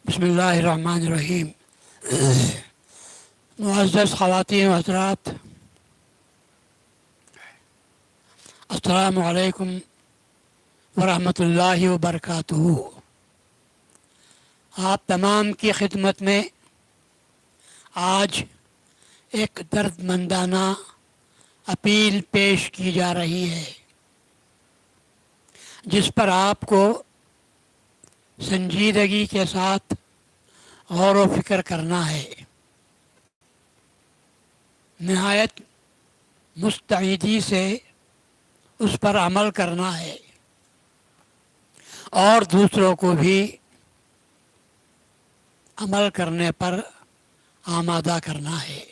بسم اللہ الرحمن الرحیم۔ معزز خواتین و حضرات، السلام علیکم ورحمۃ اللہ وبرکاتہ۔ آپ تمام کی خدمت میں آج ایک درد مندانہ اپیل پیش کی جا رہی ہے، جس پر آپ کو سنجیدگی کے ساتھ غور و فکر کرنا ہے، نہایت مستعدی سے اس پر عمل کرنا ہے اور دوسروں کو بھی عمل کرنے پر آمادہ کرنا ہے۔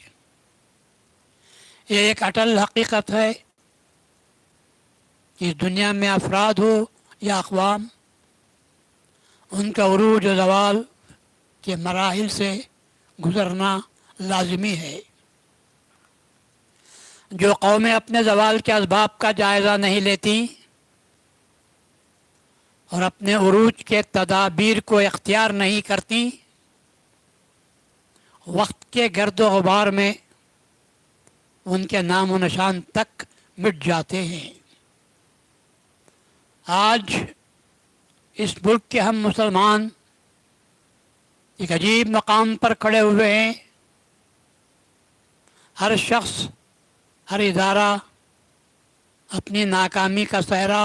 یہ ایک اٹل حقیقت ہے کہ دنیا میں افراد ہو یا اقوام، ان کا عروج و زوال کے مراحل سے گزرنا لازمی ہے۔ جو قومیں اپنے زوال کے اسباب کا جائزہ نہیں لیتی اور اپنے عروج کے تدابیر کو اختیار نہیں کرتی، وقت کے گرد و غبار میں ان کے نام و نشان تک مٹ جاتے ہیں۔ آج اس ملک کے ہم مسلمان ایک عجیب مقام پر کھڑے ہوئے ہیں۔ ہر شخص، ہر ادارہ اپنی ناکامی کا سہرا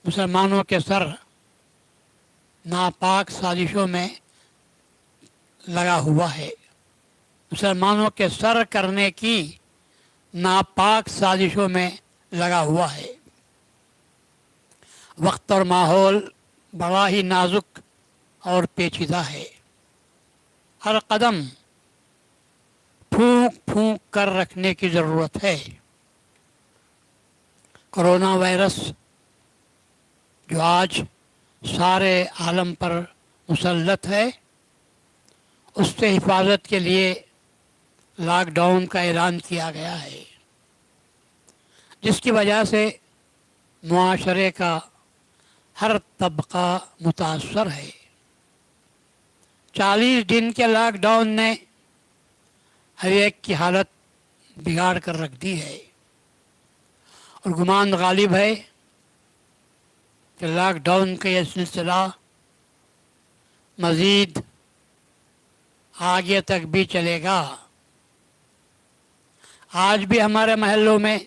مسلمانوں کے سر ناپاک سازشوں میں لگا ہوا ہے۔ مسلمانوں کے سر کرنے کی ناپاک سازشوں میں لگا ہوا ہے۔ وقت اور ماحول بڑا ہی نازک اور پیچیدہ ہے۔ ہر قدم پھونک پھونک کر رکھنے کی ضرورت ہے۔ کرونا وائرس جو آج سارے عالم پر مسلط ہے، اس سے حفاظت کے لیے لاک ڈاؤن کا اعلان کیا گیا ہے، جس کی وجہ سے معاشرے کا ہر طبقہ متاثر ہے۔ 40 دن کے لاک ڈاؤن نے ہر ایک کی حالت بگاڑ کر رکھ دی ہے، اور گمان غالب ہے کہ لاک ڈاؤن کا یہ سلسلہ مزید آگے تک بھی چلے گا۔ آج بھی ہمارے محلوں میں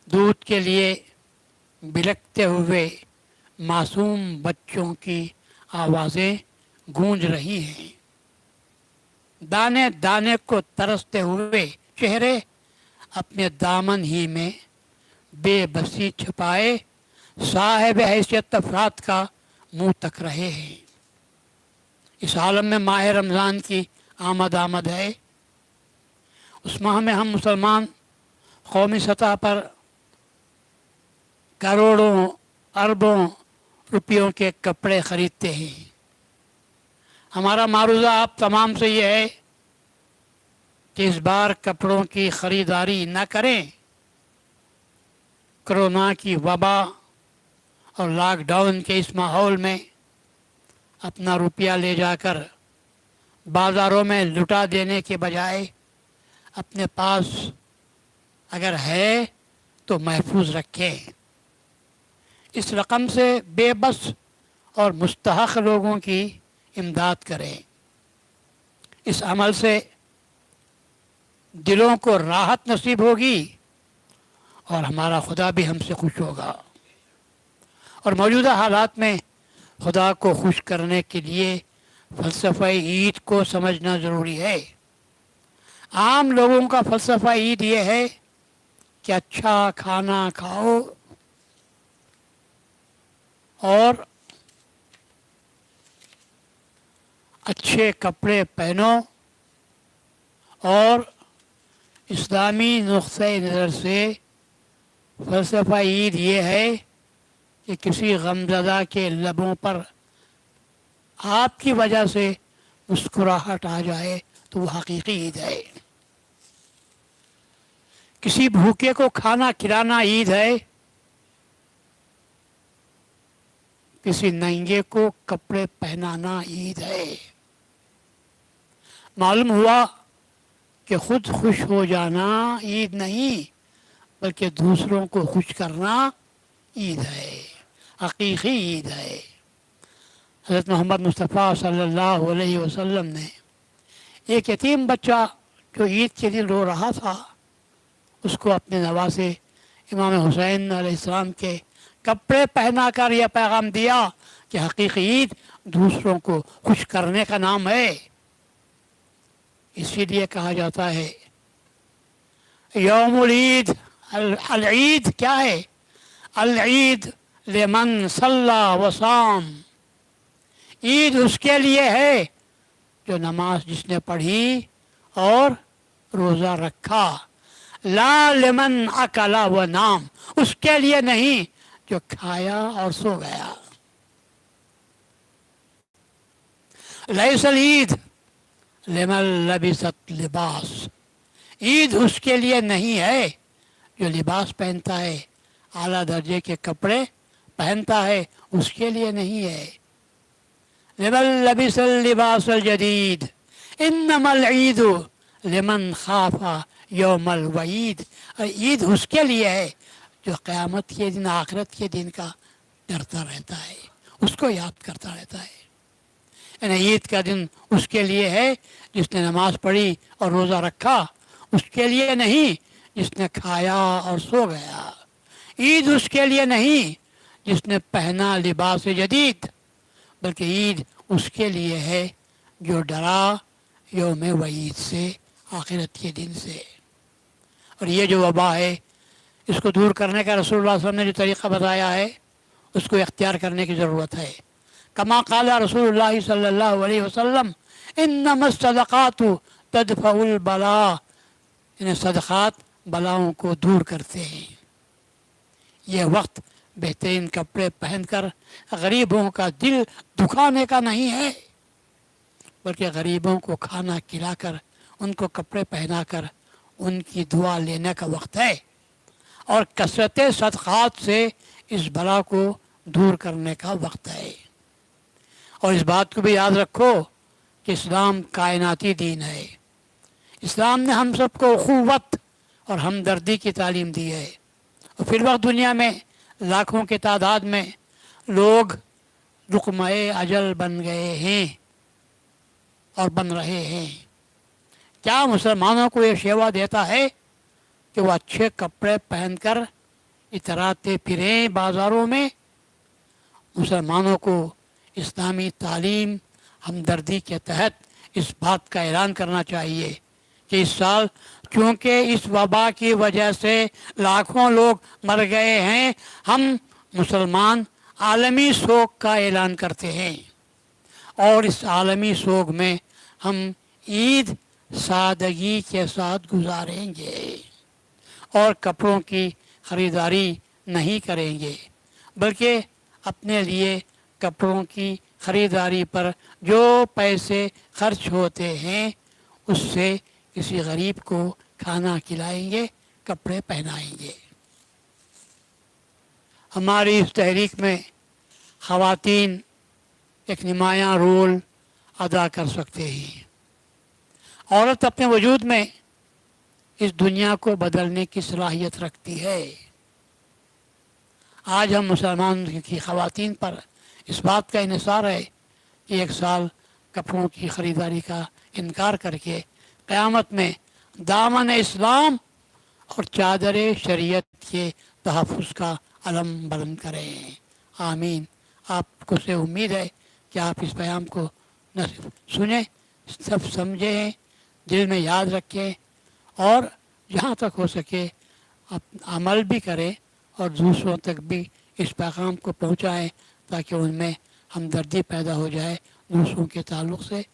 دودھ کے لیے بلکتے ہوئے معصوم بچوں کی آوازیں گونج رہی ہیں۔ دانے دانے کو ترستے ہوئے چہرے اپنے دامن ہی میں بے بسی چھپائے صاحب حیثیت افراد کا منہ تک رہے ہیں۔ اس عالم میں ماہ رمضان کی آمد ہے۔ اس ماہ میں ہم مسلمان قومی سطح پر کروڑوں اربوں روپیوں کے کپڑے خریدتے ہیں۔ ہمارا معروضہ آپ تمام سے یہ ہے کہ اس بار کپڑوں کی خریداری نہ کریں۔ کرونا کی وبا اور لاک ڈاؤن کے اس ماحول میں اپنا روپیہ لے جا کر بازاروں میں لٹا دینے کے بجائے اپنے پاس اگر ہے تو محفوظ رکھیں۔ اس رقم سے بے بس اور مستحق لوگوں کی امداد کریں۔ اس عمل سے دلوں کو راحت نصیب ہوگی اور ہمارا خدا بھی ہم سے خوش ہوگا۔ اور موجودہ حالات میں خدا کو خوش کرنے کے لیے فلسفہ عید کو سمجھنا ضروری ہے۔ عام لوگوں کا فلسفہ عید یہ ہے کہ اچھا کھانا کھاؤ اور اچھے کپڑے پہنو، اور اسلامی نقطۂ نظر سے فلسفہ عید یہ ہے کہ کسی غمزدہ کے لبوں پر آپ کی وجہ سے مسکراہٹ آ جائے تو وہ حقیقی عید ہے۔ کسی بھوکے کو کھانا کھلانا عید ہے۔ किसी नंगे को कपड़े पहनाना ईद है। मालूम हुआ कि खुद खुश हो जाना ईद नहीं बल्कि दूसरों को खुश करना ईद है, हकीकी ईद है। हज़रत मोहम्मद मुस्तफ़ा सल्लल्लाहु अलैहि वसल्लम ने एक यतीम बच्चा जो ईद के दिन रो रहा था उसको अपने नवासे इमाम हुसैन अलैहिस्सलाम के कपड़े पहना कर यह पैगाम दिया कि हकीकी ईद दूसरों को खुश करने का नाम है। इसीलिए कहा जाता है यौमुल ईद, अल ईद क्या है? अल ईद लिमन सल्ला वसाम, ईद उसके लिए है जो नमाज जिसने पढ़ी और रोज़ा रखा। ला लिमन अकला व नाम, उसके लिए नहीं जो खाया और सो गया। लैसल ईद लिमन लबिसत लिबास, ईद उसके लिए नहीं है जो लिबास पहनता है, आला दर्जे के कपड़े पहनता है, उसके लिए नहीं है। लिमन लबिसल लिबासल जदीद इन्नमल ईद लिमन खाफा यौमल वईद, ईद उसके लिए है जो क़यामत के दिन, आखिरत के दिन का डरता रहता है, उसको याद करता रहता है। यानी ईद का दिन उसके लिए है जिसने नमाज पढ़ी और रोज़ा रखा, उसके लिए नहीं जिसने खाया और सो गया। ईद उसके लिए नहीं जिसने पहना लिबास जदीद, बल्कि ईद उसके लिए है जो डरा यौम वईद से, आखिरत के दिन से। और ये जो वबा है इसको दूर करने का रसूलुल्लाह सल्लल्लाहु अलैहि वसल्लम ने जो तरीक़ा बताया है उसको इख्तियार करने की ज़रूरत है। कमा क़ाला रसूलुल्लाह सल्लल्लाहु अलैहि वसल्लम इन्नमस सदक़ातु तदफ़उल बला, इन्हें सदक़ात बलाओं को दूर करते हैं। यह वक्त बेहतरीन कपड़े पहनकर गरीबों का दिल दुखाने का नहीं है बल्कि गरीबों को खाना खिलाकर, उनको कपड़े पहनाकर उनकी दुआ लेने का वक्त है। और कसरत सदक़ात से इस बला को दूर करने का वक्त है। और इस बात को भी याद रखो कि इस्लाम कायनाती दीन है। इस्लाम ने हम सबको उख़ुवत और हमदर्दी की तालीम दी है। और फिर वक्त दुनिया में लाखों की तादाद में लोग रुक़्माए अजल बन गए हैं और बन रहे हैं। क्या मुसलमानों को ये शेवा देता है कि वो अच्छे कपड़े पहनकर इतराते फिरें बाज़ारों में? मुसलमानों को इस्लामी तालीम हमदर्दी के तहत इस बात का ऐलान करना चाहिए कि इस साल क्योंकि इस वबा की वजह से लाखों लोग मर गए हैं, हम मुसलमान आलमी सोग का ऐलान करते हैं। और इस आलमी सोग में हम ईद सादगी के साथ गुजारेंगे और कपड़ों की ख़रीदारी नहीं करेंगे, बल्कि अपने लिए कपड़ों की ख़रीदारी पर जो पैसे खर्च होते हैं उससे किसी गरीब को खाना खिलाएंगे, कपड़े पहनाएंगे। हमारी इस तहरीक में ख़वातीन एक नुमायाँ रोल अदा कर सकते हैं। औरत अपने वजूद में इस दुनिया को बदलने की सलाहियत रखती है। आज हम मुसलमान की ख़वातीन पर इस बात का इन्हिसार है कि एक साल कपड़ों की ख़रीदारी का इनकार करके क़यामत में दामन इस्लाम और चादर शरीयत के तहफ़्फ़ुज़ का अलम बुलंद करें। आमीन। आपको से उम्मीद है कि आप इस पैगाम को न सिर्फ सुने, सब समझें, दिल में याद रखें और जहाँ तक हो सके अमल भी करें और दूसरों तक भी इस पैगाम को पहुँचाएँ ताकि उनमें हमदर्दी पैदा हो जाए दूसरों के ताल्लुक़ से।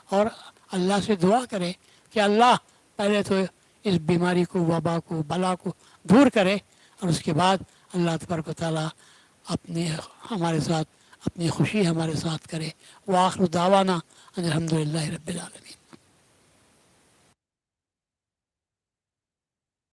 और अल्लाह से दुआ करें कि अल्लाह पहले तो इस बीमारी को, वबा को, बला को दूर करे और उसके बाद अल्लाह तबारक व तआला अपने हमारे साथ अपनी खुशी हमारे साथ करे। व आखिर दावाना अनिल हम्दुलिल्लाहि रब्बिल आलमीन।